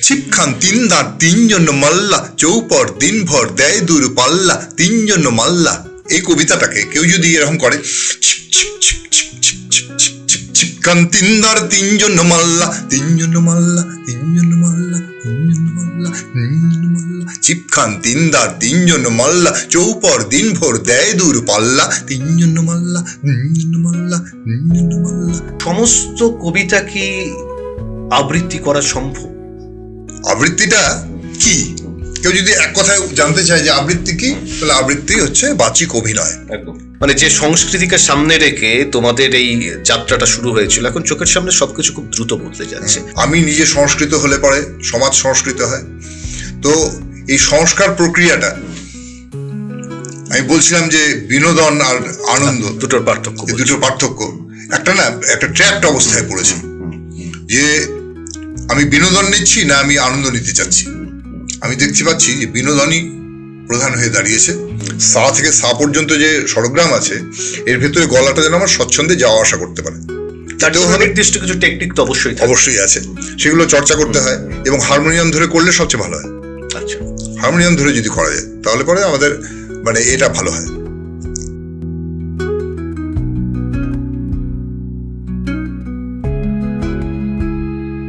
ছিপখান তিন দাঁত তিনজন মাল্লা, চৌপর দিনভর দেয় দূর পাল্লা, তিনজন মাল্লা। এই কবিতাটাকে কেউ যদি এরকম করে, ছিপখান তিন দাঁত তিনজন মাল্লা, তিনজন মাল্লা, তিনজন মাল্লা, তিনজন মাল্লা, তিনজন মাল্লা, ছিপখান তিন দাঁত তিনজন মাল্লা, চৌপর দিনভর দেয় দূর পাল্লা, তিনজন মাল্লা, তিনজন মাল্লা, তিনজন মাল্লা। সমস্ত কবিতা কি আবৃত্তি করা সম্ভব? আবৃত্তিটা কি, কেউ যদি এক কথায় জানতে চায় যে আবৃত্তি কি, তাহলে আবৃত্তি হচ্ছে বাচিক অভিনয়। একদম, মানে যে সংস্কৃতিকে সামনে রেখে তোমাদের এই যাত্রাটা শুরু হয়েছিল, এখন চোখের সামনে সবকিছু খুব দ্রুত বদলে যাচ্ছে। আমি নিজে সংস্কৃত হলে পরে সমাজ সংস্কৃত হয়, তো এই সংস্কার প্রক্রিয়াটা আমি বলছিলাম যে বিনোদন আর আনন্দ দুটোর পার্থক্য, এই দুটোর পার্থক্য। একটা ট্র্যাপড অবস্থায় পড়েছে যে আমি বিনোদন নিচ্ছি না আমি আনন্দ নিতে চাচ্ছি। আমি দেখতে পাচ্ছি যে বিনোদনই প্রধান হয়ে দাঁড়িয়েছে। সা থেকে সা পর্যন্ত যে স্বরগ্রাম আছে, এর ভেতরে গলাটা যেন আমার স্বচ্ছন্দে যাওয়া আসা করতে পারে। তার জন্য নির্দিষ্ট কিছু টেকনিক তো অবশ্যই আছে, সেগুলো চর্চা করতে হয় এবং হারমোনিয়াম ধরে করলে সবচেয়ে ভালো হয়। আচ্ছা, হারমোনিয়াম ধরে যদি করা যায় তাহলে পরে আমাদের মানে এটা ভালো হয়।